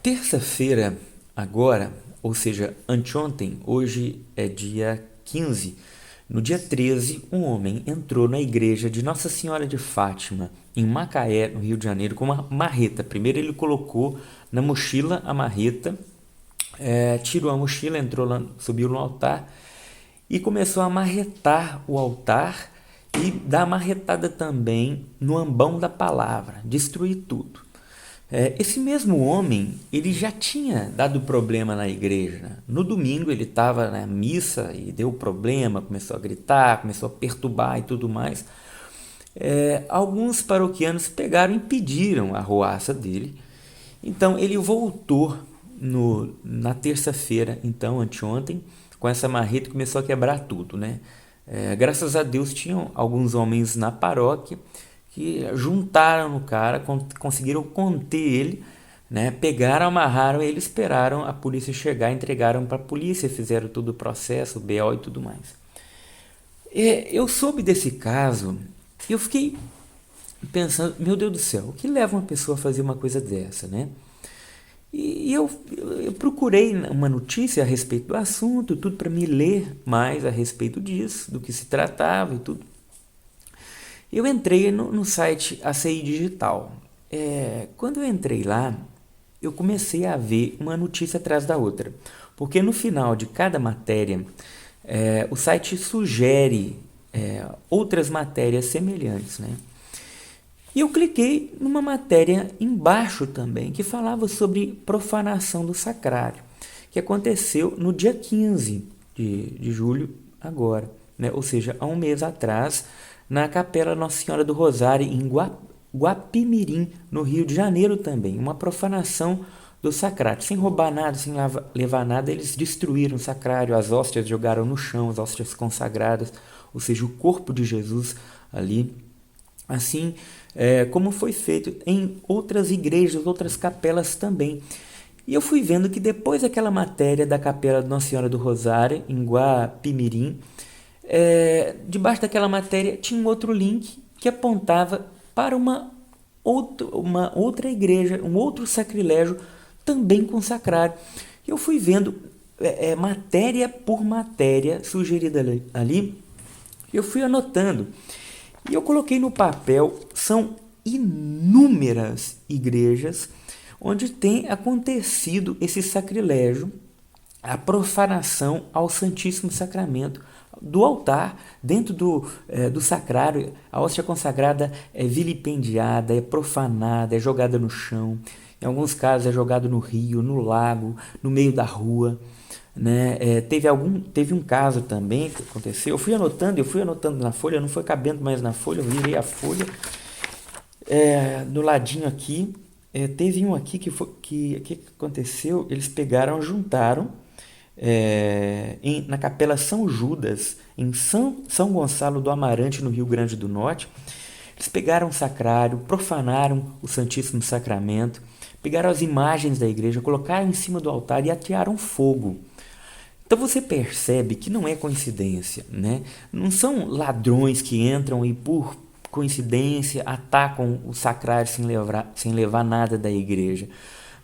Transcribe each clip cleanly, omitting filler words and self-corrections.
Terça-feira, agora, ou seja, anteontem, hoje é dia 15. No dia 13, um homem entrou na igreja de Nossa Senhora de Fátima, em Macaé, no Rio de Janeiro, com uma marreta. Primeiro ele colocou na mochila a marreta, tirou a mochila, entrou lá, subiu no altar e começou a marretar o altar e dar marretada também no ambão da palavra, destruir tudo. Esse mesmo homem, ele já tinha dado problema na igreja. No domingo ele estava na missa e deu problema, começou a gritar, começou a perturbar e tudo mais. Alguns paroquianos pegaram e impediram a arruaça dele. Então ele voltou na terça-feira, então anteontem, com essa marreta e começou a quebrar tudo, né? Graças a Deus tinham alguns homens na paróquia que juntaram no cara, conseguiram conter ele, né? Pegaram, amarraram ele, esperaram a polícia chegar, entregaram para a polícia, fizeram todo o processo, o BO e tudo mais. Eu soube desse caso e eu fiquei pensando, meu Deus do céu, o que leva uma pessoa a fazer uma coisa dessa, né? E eu procurei uma notícia a respeito do assunto, tudo para me ler mais a respeito disso, do que se tratava e tudo. Eu entrei no site ACI Digital. Quando eu entrei lá, eu comecei a ver uma notícia atrás da outra, porque no final de cada matéria, o site sugere outras matérias semelhantes, né? E eu cliquei numa matéria embaixo também, que falava sobre profanação do sacrário, que aconteceu no dia 15 de julho agora, né? Ou seja, há um mês atrás, na Capela Nossa Senhora do Rosário, em Guapimirim, no Rio de Janeiro também. Uma profanação do sacrário. Sem roubar nada, sem levar nada, eles destruíram o sacrário, as hóstias jogaram no chão, as hóstias consagradas, ou seja, o corpo de Jesus ali. Assim como foi feito em outras igrejas, outras capelas também. E eu fui vendo que depois daquela matéria da Capela de Nossa Senhora do Rosário, em Guapimirim, debaixo daquela matéria tinha um outro link que apontava para uma outra igreja, um outro sacrilégio também com sacrário. E eu fui vendo matéria por matéria sugerida ali, e eu fui anotando. E eu coloquei no papel, são inúmeras igrejas onde tem acontecido esse sacrilégio, a profanação ao Santíssimo Sacramento do altar, dentro do sacrário. A hóstia consagrada é vilipendiada, é profanada, é jogada no chão. Em alguns casos é jogado no rio, no lago, no meio da rua, né? Teve um caso também que aconteceu. Eu fui anotando na folha, não foi cabendo mais na folha, eu virei a folha. Do ladinho aqui, teve um aqui que aconteceu. Eles pegaram, juntaram na Capela São Judas, em São Gonçalo do Amarante, no Rio Grande do Norte. Eles pegaram o sacrário, profanaram o Santíssimo Sacramento, pegaram as imagens da igreja, colocaram em cima do altar e atearam fogo. Então você percebe que não é coincidência, né? Não são ladrões que entram e por coincidência atacam o sacrário sem levar nada da igreja.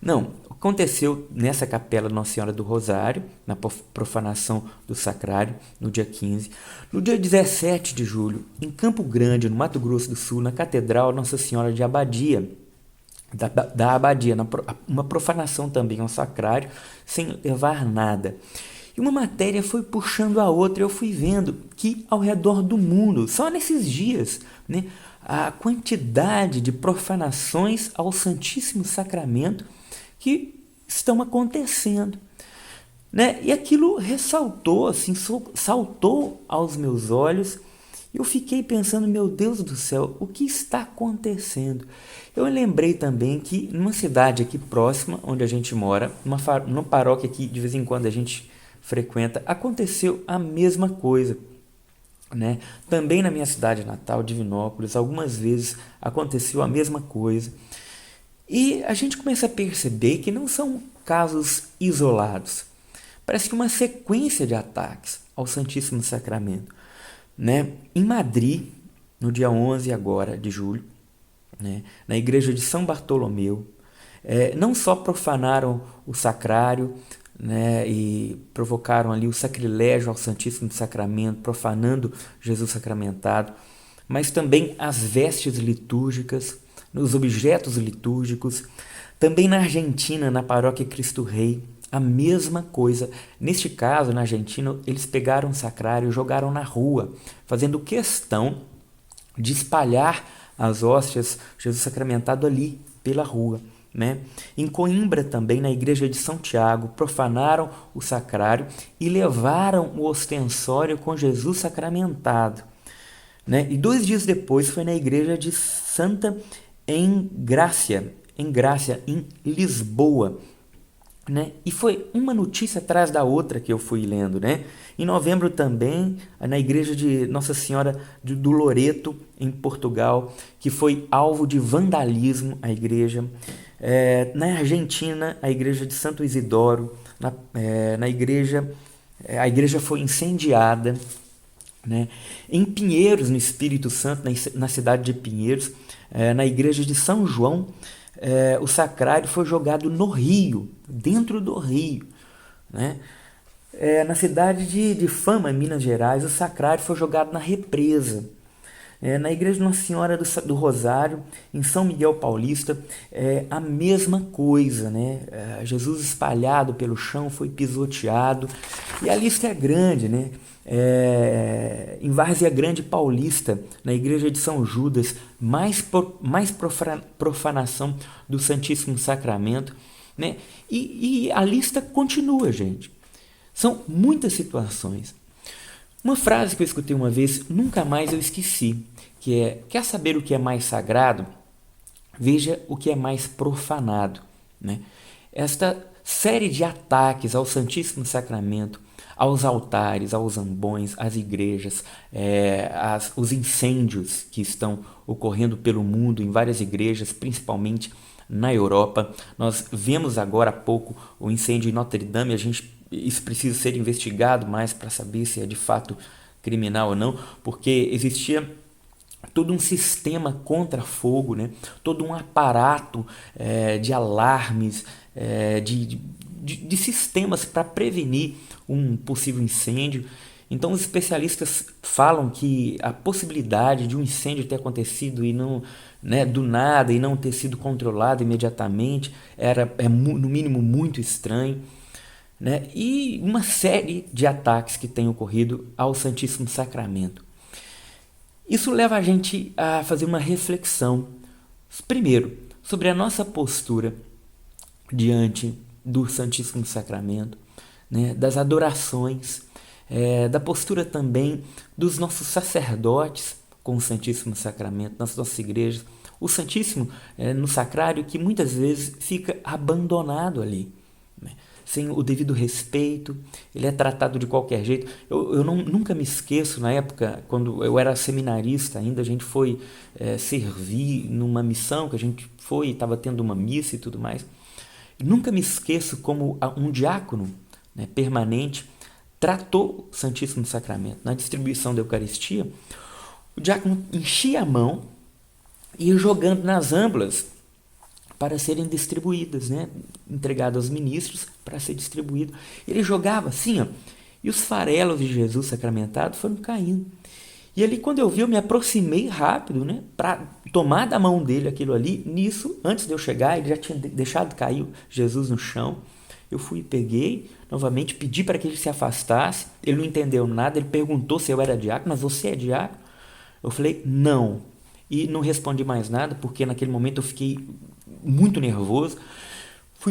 Não, aconteceu nessa capela Nossa Senhora do Rosário, na profanação do sacrário, no dia 15. No dia 17 de julho, em Campo Grande, no Mato Grosso do Sul, na Catedral Nossa Senhora de Abadia, da Abadia, uma profanação também ao sacrário, sem levar nada. E uma matéria foi puxando a outra, eu fui vendo que ao redor do mundo, só nesses dias, né, a quantidade de profanações ao Santíssimo Sacramento que estão acontecendo, né? E aquilo ressaltou, assim, saltou aos meus olhos. Eu fiquei pensando, meu Deus do céu, o que está acontecendo? Eu lembrei também que numa cidade aqui próxima, onde a gente mora, numa paróquia que de vez em quando a gente frequenta, aconteceu a mesma coisa, né? Também na minha cidade natal, Divinópolis, algumas vezes aconteceu a mesma coisa. E a gente começa a perceber que não são casos isolados. Parece que uma sequência de ataques ao Santíssimo Sacramento, né? Em Madrid, no dia 11 agora de julho, né? Na igreja de São Bartolomeu, não só profanaram o sacrário, né, e provocaram ali o sacrilégio ao Santíssimo Sacramento, profanando Jesus sacramentado, mas também as vestes litúrgicas, os objetos litúrgicos. Também na Argentina, na paróquia Cristo Rei, a mesma coisa. Neste caso, na Argentina, eles pegaram o sacrário e jogaram na rua, fazendo questão de espalhar as hóstias Jesus sacramentado ali pela rua, né? Em Coimbra também, na igreja de São Tiago, profanaram o sacrário e levaram o ostensório com Jesus sacramentado, né? E 2 dias depois foi na igreja de Santa Engrácia, em Lisboa, né? E foi uma notícia atrás da outra que eu fui lendo, né? Em novembro também, na igreja de Nossa Senhora do Loreto, em Portugal, que foi alvo de vandalismo a igreja. Na Argentina, a igreja de Santo Isidoro, na igreja, a igreja foi incendiada, né? Em Pinheiros, no Espírito Santo, na cidade de Pinheiros, na igreja de São João, o sacrário foi jogado no rio, dentro do rio, né? Na cidade de Fama, em Minas Gerais, o sacrário foi jogado na represa. Na igreja de Nossa Senhora do Rosário, em São Miguel Paulista, a mesma coisa, né? Jesus espalhado pelo chão foi pisoteado. E a lista é grande, né? Em Várzea Grande Paulista, na igreja de São Judas, mais profanação do Santíssimo Sacramento, né? E a lista continua, gente. São muitas situações. Uma frase que eu escutei uma vez, nunca mais eu esqueci, que é: quer saber o que é mais sagrado? Veja o que é mais profanado, né? Esta série de ataques ao Santíssimo Sacramento, aos altares, aos ambões, às igrejas, os incêndios que estão ocorrendo pelo mundo em várias igrejas, principalmente na Europa. Nós vemos agora há pouco o incêndio em Notre Dame. Isso precisa ser investigado mais para saber se é de fato criminal ou não, porque existia todo um sistema contra fogo, né? Todo um aparato de alarmes, de sistemas para prevenir um possível incêndio. Então os especialistas falam que a possibilidade de um incêndio ter acontecido e não, né, do nada, e não ter sido controlado imediatamente no mínimo muito estranho, né? E uma série de ataques que têm ocorrido ao Santíssimo Sacramento. Isso leva a gente a fazer uma reflexão, primeiro, sobre a nossa postura diante do Santíssimo Sacramento, né? Das adorações, da postura também dos nossos sacerdotes com o Santíssimo Sacramento, nas nossas igrejas. O Santíssimo no sacrário, que muitas vezes fica abandonado ali, né? Sem o devido respeito, ele é tratado de qualquer jeito. Eu nunca me esqueço, na época, quando eu era seminarista ainda, a gente foi servir numa missão, que a gente foi, estava tendo uma missa e tudo mais. Nunca me esqueço como um diácono, né, permanente tratou o Santíssimo Sacramento. Na distribuição da Eucaristia, o diácono enchia a mão e ia jogando nas âmbulas para serem distribuídas, né? Entregado aos ministros para ser distribuído. Ele jogava assim, ó, e os farelos de Jesus sacramentado foram caindo. E ali, quando eu vi, eu me aproximei rápido, né, para tomar da mão dele aquilo ali. Nisso, antes de eu chegar, ele já tinha deixado cair Jesus no chão. Eu fui e peguei, novamente, pedi para que ele se afastasse. Ele não entendeu nada, ele perguntou se eu era diácono. Mas você é diácono? Eu falei, não. E não respondi mais nada, porque naquele momento eu fiquei muito nervoso.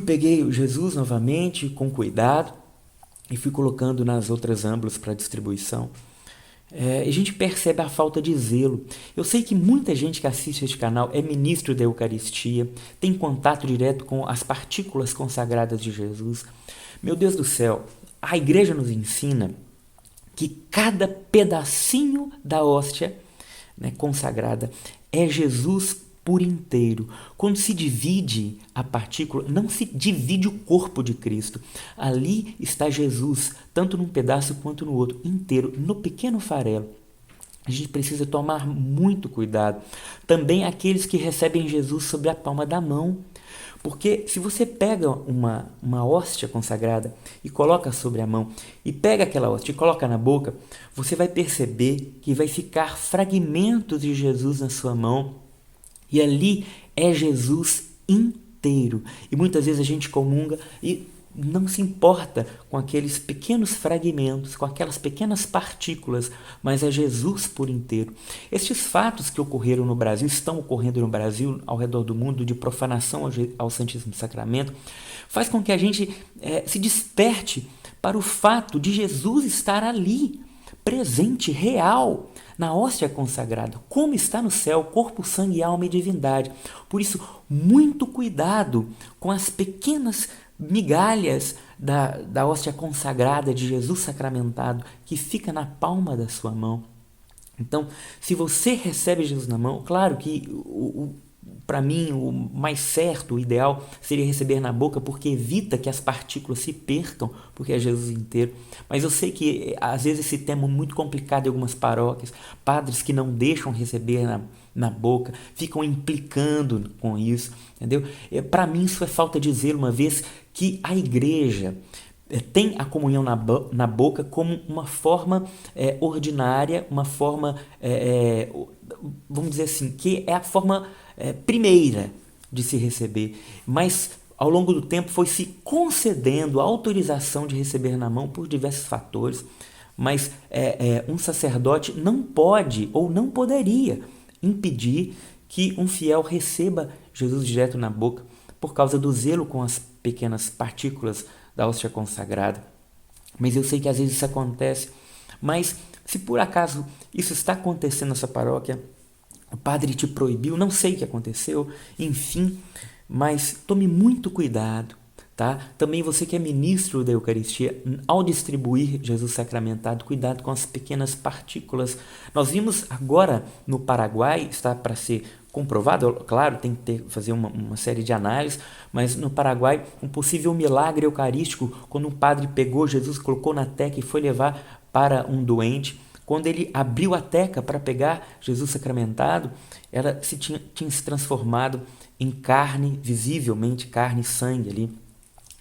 Peguei Jesus novamente, com cuidado, e fui colocando nas outras âmbulas para distribuição. A gente percebe a falta de zelo. Eu sei que muita gente que assiste este canal é ministro da Eucaristia, tem contato direto com as partículas consagradas de Jesus. Meu Deus do céu, a igreja nos ensina que cada pedacinho da hóstia, né, consagrada é Jesus por inteiro. Quando se divide a partícula, não se divide o corpo de Cristo. Ali está Jesus, tanto num pedaço quanto no outro, inteiro, no pequeno farelo. A gente precisa tomar muito cuidado. Também aqueles que recebem Jesus sobre a palma da mão, Porque se você pega uma hóstia consagrada e coloca sobre a mão, e pega aquela hóstia e coloca na boca, você vai perceber que vai ficar fragmentos de Jesus na sua mão, e ali é Jesus inteiro. E muitas vezes a gente comunga e não se importa com aqueles pequenos fragmentos, com aquelas pequenas partículas, mas é Jesus por inteiro. Estes fatos que ocorreram no Brasil, estão ocorrendo no Brasil, ao redor do mundo, de profanação ao Santíssimo Sacramento, faz com que a gente se desperte para o fato de Jesus estar ali, presente, real, na hóstia consagrada, como está no céu, corpo, sangue, alma e divindade. Por isso, muito cuidado com as pequenas migalhas da hóstia consagrada de Jesus sacramentado, que fica na palma da sua mão. Então, se você recebe Jesus na mão, claro que para mim o mais certo, o ideal, seria receber na boca, porque evita que as partículas se percam, porque é Jesus inteiro. Mas eu sei que às vezes esse tema é muito complicado em algumas paróquias, padres que não deixam receber na boca, ficam implicando com isso, entendeu? Para mim isso é falta de zelo, uma vez que a igreja tem a comunhão na boca como uma forma ordinária, uma forma, vamos dizer assim, que é a forma primeira de se receber, mas ao longo do tempo foi se concedendo a autorização de receber na mão por diversos fatores, mas um sacerdote não pode ou não poderia impedir que um fiel receba Jesus direto na boca por causa do zelo com as pequenas partículas da hóstia consagrada. Mas eu sei que às vezes isso acontece, mas se por acaso isso está acontecendo nessa paróquia, o padre te proibiu, não sei o que aconteceu, enfim, mas tome muito cuidado, tá? Também você que é ministro da Eucaristia, ao distribuir Jesus sacramentado, cuidado com as pequenas partículas. Nós vimos agora no Paraguai, está para ser comprovado, claro, tem que fazer uma série de análises, mas no Paraguai, um possível milagre eucarístico, quando um padre pegou Jesus, colocou na teca e foi levar para um doente. Quando ele abriu a teca para pegar Jesus sacramentado, ela tinha se transformado em carne, visivelmente carne e sangue ali.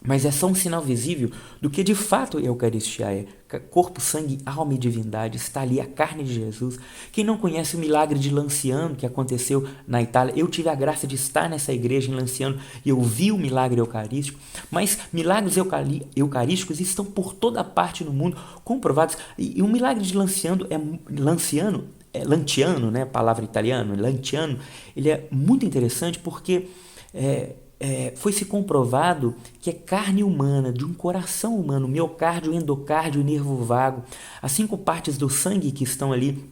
Mas é só um sinal visível do que de fato a Eucaristia é. Corpo, sangue, alma e divindade. Está ali a carne de Jesus. Quem não conhece o milagre de Lanciano que aconteceu na Itália, eu tive a graça de estar nessa igreja em Lanciano e eu vi o milagre eucarístico. Mas milagres eucarísticos estão por toda parte no mundo comprovados. E o milagre de Lanciano Lantiano, né, palavra italiana, Lantiano, ele é muito interessante porque foi-se comprovado que é carne humana, de um coração humano, miocárdio, endocárdio e nervo vago, as 5 partes do sangue que estão ali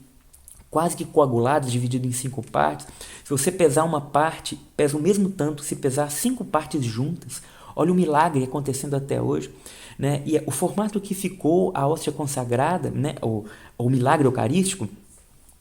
quase que coaguladas, dividido em 5 partes. Se você pesar uma parte, pesa o mesmo tanto se pesar 5 partes juntas. Olha o milagre acontecendo até hoje, né? E o formato que ficou a hóstia consagrada, né? o milagre eucarístico,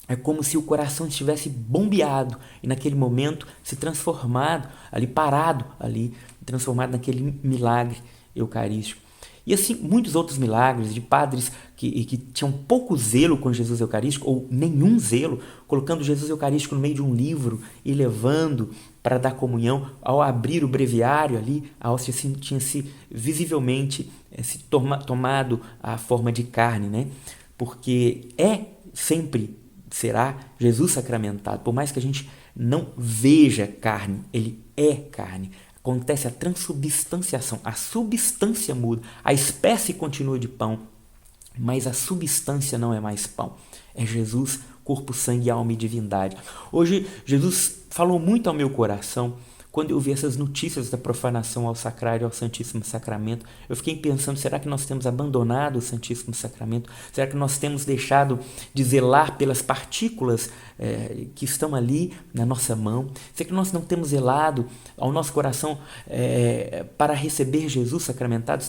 é como se o coração estivesse bombeado e naquele momento se transformado, ali parado, ali transformado naquele milagre eucarístico. E assim, muitos outros milagres de padres que tinham pouco zelo com Jesus Eucarístico, ou nenhum zelo, colocando Jesus Eucarístico no meio de um livro e levando para dar comunhão. Ao abrir o breviário ali, a hóstia tinha se visivelmente tomado a forma de carne, né? Porque sempre será Jesus sacramentado. Por mais que a gente não veja carne, ele é carne. Acontece a transubstanciação, a substância muda, a espécie continua de pão, mas a substância não é mais pão. É Jesus, corpo, sangue, alma e divindade. Hoje, Jesus falou muito ao meu coração. Quando eu vi essas notícias da profanação ao sacrário, ao Santíssimo Sacramento, eu fiquei pensando, será que nós temos abandonado o Santíssimo Sacramento? Será que nós temos deixado de zelar pelas partículas que estão ali na nossa mão? Será que nós não temos zelado ao nosso coração para receber Jesus sacramentado?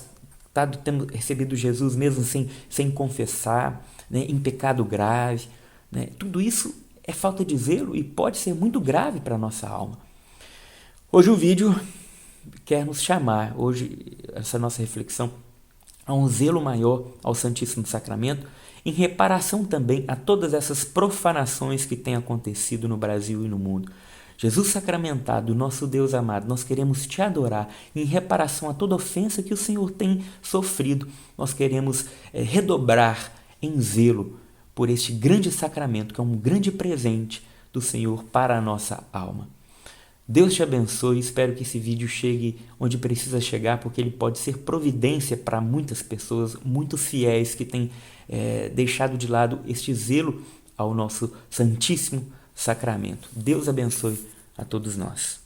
Temos recebido Jesus mesmo sem confessar, né, em pecado grave, né? Tudo isso é falta de zelo e pode ser muito grave para a nossa alma. Hoje o vídeo quer nos chamar, hoje essa nossa reflexão, a um zelo maior ao Santíssimo Sacramento, em reparação também a todas essas profanações que têm acontecido no Brasil e no mundo. Jesus sacramentado, nosso Deus amado, nós queremos te adorar em reparação a toda ofensa que o Senhor tem sofrido. Nós queremos redobrar em zelo por este grande sacramento, que é um grande presente do Senhor para a nossa alma. Deus te abençoe, espero que esse vídeo chegue onde precisa chegar, porque ele pode ser providência para muitas pessoas, muito fiéis, que têm deixado de lado este zelo ao nosso Santíssimo Sacramento. Deus abençoe a todos nós.